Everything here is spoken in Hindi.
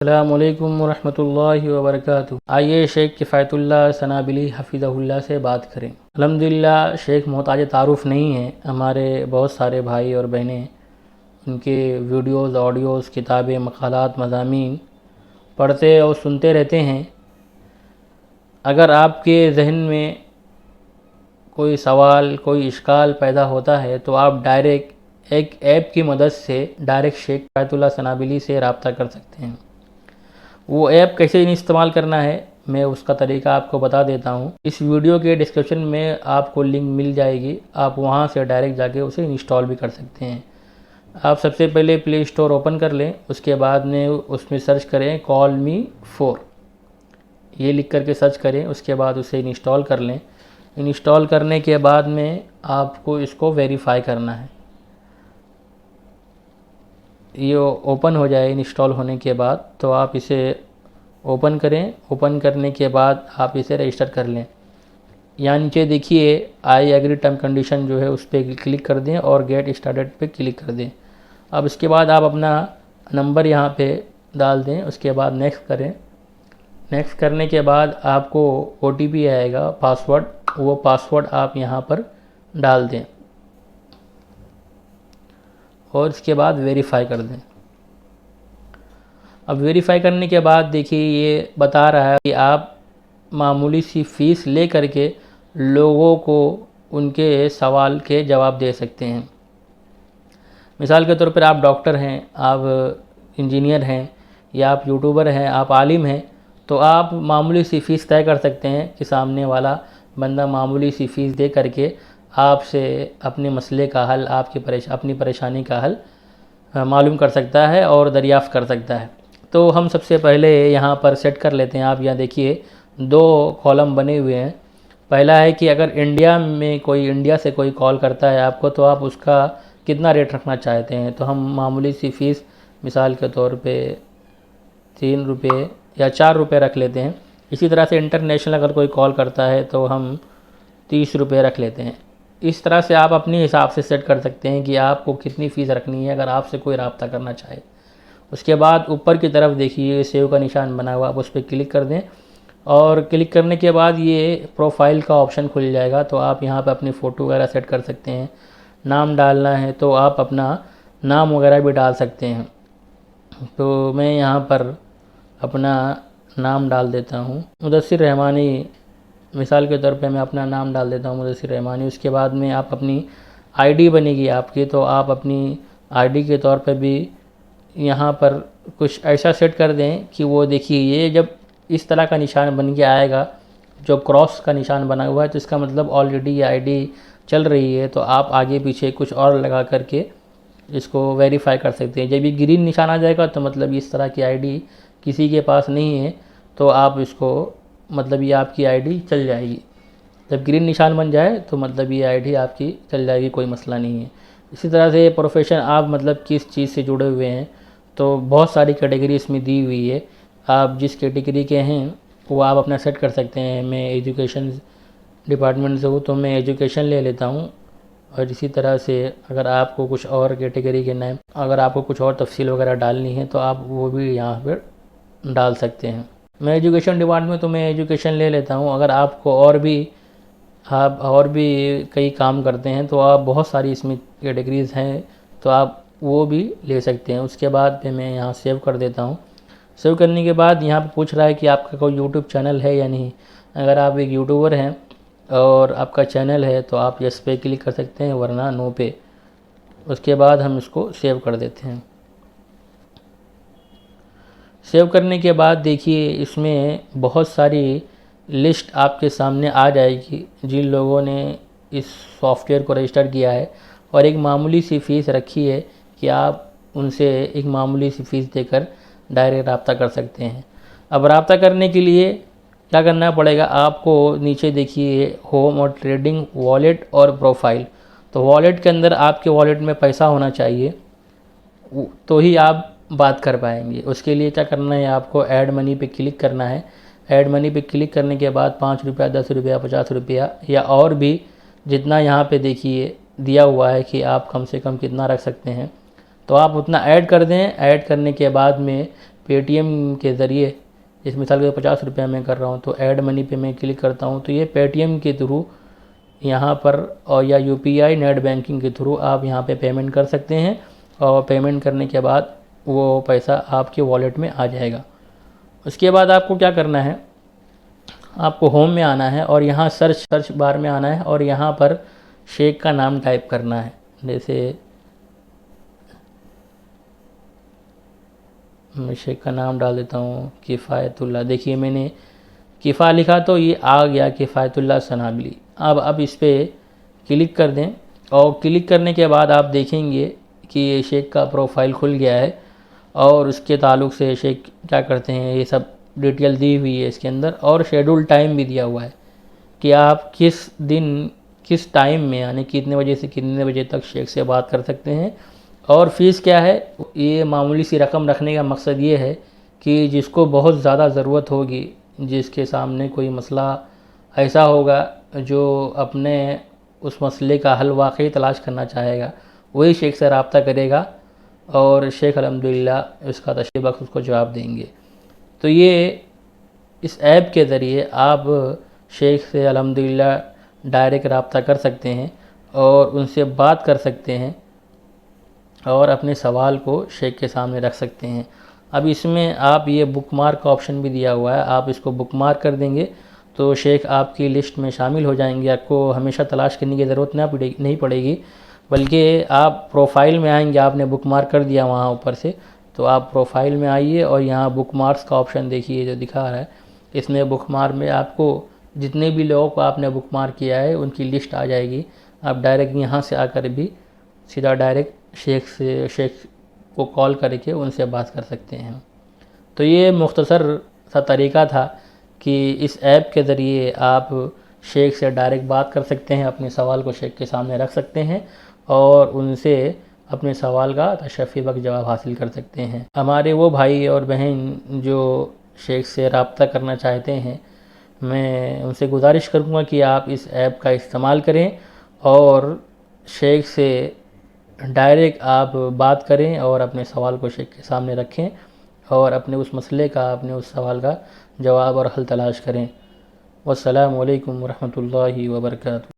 अस्सलामुअलैकुम वरहमतुल्लाहि वबरकातुहू। आइए शेख किफ़ायतुल्लाह सनाबिली हफ़िज़हुल्लाह से बात करें। अल्हम्दुलिल्लाह शेख मोहताज तारुफ़ नहीं हैं। हमारे बहुत सारे भाई और बहनें उनके वीडियोज़, ऑडियोज़, किताबें, मक़ालात, मज़ामीन पढ़ते और सुनते रहते हैं। अगर आपके ज़हन में कोई सवाल, कोई इश्काल पैदा होता है तो आप डायरेक्ट एक ऐप की मदद से डायरेक्ट शेख किफ़ायतुल्लाह सनाबिली से रब्ता कर सकते हैं। वो ऐप कैसे इस्तेमाल करना है मैं उसका तरीका आपको बता देता हूँ। इस वीडियो के डिस्क्रिप्शन में आपको लिंक मिल जाएगी, आप वहाँ से डायरेक्ट जाके उसे इंस्टॉल भी कर सकते हैं। आप सबसे पहले प्ले स्टोर ओपन कर लें, उसके बाद में उसमें सर्च करें कॉल मी 4, ये लिख करके सर्च करें। उसके बाद उसे इंस्टॉल कर लें। इंस्टॉल करने के बाद में आपको इसको वेरीफाई करना है। ये ओपन हो जाए इंस्टॉल होने के बाद तो आप इसे ओपन करें। ओपन करने के बाद आप इसे रजिस्टर कर लें। यहाँ नीचे देखिए आई एग्री टर्म कंडीशन जो है उस पर क्लिक कर दें और गेट स्टार्टेड पे क्लिक कर दें। अब इसके बाद आप अपना नंबर यहाँ पे डाल दें। उसके बाद नेक्स्ट करें। नेक्स्ट करने के बाद आपको OTP आएगा, पासवर्ड, वो पासवर्ड आप यहाँ पर डाल दें और इसके बाद वेरीफाई कर दें। अब वेरीफाई करने के बाद देखिए ये बता रहा है कि आप मामूली सी फ़ीस ले करके लोगों को उनके सवाल के जवाब दे सकते हैं। मिसाल के तौर पर आप डॉक्टर हैं, आप इंजीनियर हैं, या आप यूट्यूबर हैं, आप आलिम हैं, तो आप मामूली सी फ़ीस तय कर सकते हैं कि सामने वाला बंदा मामूली सी फ़ीस दे करके आपसे अपने मसले का हल, अपनी परेशानी का हल मालूम कर सकता है और दरियाफ़्त कर सकता है। तो हम सबसे पहले यहाँ पर सेट कर लेते हैं। आप यहाँ देखिए 2 कॉलम बने हुए हैं। पहला है कि अगर इंडिया से कोई कॉल करता है आपको तो आप उसका कितना रेट रखना चाहते हैं। तो हम मामूली सी फ़ीस मिसाल के तौर पे 3 रुपये या 4 रुपये रख लेते हैं। इसी तरह से इंटरनेशनल अगर कोई कॉल करता है तो हम 30 रुपये रख लेते हैं। इस तरह से आप अपने हिसाब से सेट कर सकते हैं कि आपको कितनी फ़ीस रखनी है अगर आपसे कोई रब्ता करना चाहे। उसके बाद ऊपर की तरफ देखिए सेव का निशान बना हुआ, आप उस पर क्लिक कर दें और क्लिक करने के बाद ये प्रोफाइल का ऑप्शन खुल जाएगा। तो आप यहाँ पर अपनी फ़ोटो वगैरह सेट कर सकते हैं। नाम डालना है तो आप अपना नाम वगैरह भी डाल सकते हैं। तो मैं यहाँ पर अपना नाम डाल देता हूँ, मुदस्सिर रहमानी। मिसाल के तौर पे मैं अपना नाम डाल देता हूँ, मुदस्सिर रहमानी। उसके बाद में आप अपनी ID बनेगी आपकी, तो आप अपनी ID के तौर पे भी यहाँ पर कुछ ऐसा सेट कर दें कि वो देखिए ये जब इस तरह का निशान बन के आएगा, जो क्रॉस का निशान बना हुआ है, तो इसका मतलब ऑलरेडी ये ID चल रही है। तो आप आगे पीछे कुछ और लगा करके इसको वेरीफाई कर सकते हैं। जब ये ग्रीन निशान आ जाएगा तो मतलब इस तरह की ID किसी के पास नहीं है, तो आप इसको मतलब ये आपकी ID चल जाएगी। जब ग्रीन निशान बन जाए तो मतलब ये ID आपकी चल जाएगी, कोई मसला नहीं है। इसी तरह से प्रोफेशन, आप मतलब किस चीज़ से जुड़े हुए हैं, तो बहुत सारी कैटेगरी इसमें दी हुई है। आप जिस कैटेगरी के हैं वो आप अपना सेट कर सकते हैं। मैं एजुकेशन डिपार्टमेंट से हूँ तो मैं एजुकेशन ले लेता हूँ। और इसी तरह से अगर आपको कुछ और कैटेगरी के नाम, अगर आपको कुछ और तफसील वगैरह डालनी है तो आप वो भी यहाँ पर डाल सकते हैं। मैं एजुकेशन डिपार्टमेंट तो मैं एजुकेशन ले लेता हूँ। अगर आपको आप और भी कई काम करते हैं तो आप बहुत सारी इसमें कैटेगरीज़ हैं, तो आप वो भी ले सकते हैं। उसके बाद फिर मैं यहाँ सेव कर देता हूँ। सेव करने के बाद यहाँ पे पूछ रहा है कि आपका कोई यूट्यूब चैनल है या नहीं। अगर आप एक यूट्यूबर हैं और आपका चैनल है तो आप यस पे क्लिक कर सकते हैं, वरना नो पे। उसके बाद हम इसको सेव कर देते हैं। सेव करने के बाद देखिए इसमें बहुत सारी लिस्ट आपके सामने आ जाएगी जिन लोगों ने इस सॉफ्टवेयर को रजिस्टर किया है और एक मामूली सी फ़ीस रखी है कि आप उनसे एक मामूली सी फ़ीस देकर डायरेक्ट रब्ता कर सकते हैं। अब रब्ता करने के लिए क्या करना पड़ेगा, आपको नीचे देखिए होम और ट्रेडिंग, वॉलेट और प्रोफाइल। तो वॉलेट के अंदर आपके वॉलेट में पैसा होना चाहिए तो ही आप बात कर पाएंगे। उसके लिए क्या करना है, आपको ऐड मनी पे क्लिक करना है। ऐड मनी पे क्लिक करने के बाद 5 रुपया, 10 रुपया, 50 रुपया या और भी जितना यहाँ पे देखिए दिया हुआ है कि आप कम से कम कितना रख सकते हैं, तो आप उतना ऐड कर दें। ऐड करने के बाद में पेटीएम के ज़रिए, इस मिसाल के 50 रुपये मैं कर रहा हूँ तो ऐड मनी पे मैं क्लिक करता हूँ तो ये पेटीएम के थ्रू यहाँ पर और या यूपीआई नेट बैंकिंग के थ्रू आप यहाँ पे पेमेंट कर सकते हैं और पेमेंट करने के बाद वो पैसा आपके वॉलेट में आ जाएगा। उसके बाद आपको क्या करना है, आपको होम में आना है और यहाँ सर्च बार में आना है और यहाँ पर शेख का नाम टाइप करना है। जैसे मैं शेख का नाम डाल देता हूँ किफ़ायतुल्लाह। देखिए मैंने किफ़ा लिखा तो ये आ गया किफ़ायतुल्लाह सनाबली। अब इस पर क्लिक कर दें और क्लिक करने के बाद आप देखेंगे कि ये शेख का प्रोफाइल खुल गया है और उसके ताल्लुक़ से शेख क्या करते हैं ये सब डिटेल दी हुई है इसके अंदर और शेड्यूल टाइम भी दिया हुआ है कि आप किस दिन किस टाइम में यानी कितने बजे से कितने बजे तक शेख से बात कर सकते हैं। और फ़ीस क्या है, ये मामूली सी रकम रखने का मकसद ये है कि जिसको बहुत ज़्यादा ज़रूरत होगी, जिसके सामने कोई मसला ऐसा होगा जो अपने उस मसले का हल वाकई तलाश करना चाहेगा, वही शेख से रब्ता करेगा और शेख अल्हम्दुलिल्लाह उसका तशरीफ़ बख्श उसको जवाब देंगे। तो ये इस ऐप के ज़रिए आप शेख से अल्हम्दुलिल्लाह डायरेक्ट रब्ता कर सकते हैं और उनसे बात कर सकते हैं और अपने सवाल को शेख के सामने रख सकते हैं। अब इसमें आप ये बुकमार्क का ऑप्शन भी दिया हुआ है, आप इसको बुकमार्क कर देंगे तो शेख आपकी लिस्ट में शामिल हो जाएंगे। आपको हमेशा तलाश करने की ज़रूरत नहीं पड़ेगी, बल्कि आप प्रोफाइल में आएंगे, आपने बुकमार्क कर दिया वहाँ ऊपर से, तो आप प्रोफाइल में आइए और यहाँ बुकमार्क्स का ऑप्शन देखिए जो दिखा रहा है, इसमें बुकमार्क में आपको जितने भी लोगों को आपने बुकमार्क किया है उनकी लिस्ट आ जाएगी। आप डायरेक्ट यहाँ से आकर भी सीधा डायरेक्ट शेख को कॉल करके उनसे बात कर सकते हैं। तो ये मुख्तसर सा तरीका था कि इस ऐप के ज़रिए आप शेख से डायरेक्ट बात कर सकते हैं, अपने सवाल को शेख के सामने रख सकते हैं और उनसे अपने सवाल का तशफ़ी बख्श जवाब हासिल कर सकते हैं। हमारे वो भाई और बहन जो शेख से रब्ता करना चाहते हैं, मैं उनसे गुजारिश करूँगा कि आप इस ऐप का इस्तेमाल करें और शेख से डायरेक्ट आप बात करें और अपने सवाल को शेख के सामने रखें और अपने उस मसले का, अपने उस सवाल का जवाब और हल तलाश करें। वस्सलामु अलैकुम वरहमतुल्लाहि वबरकातुहू।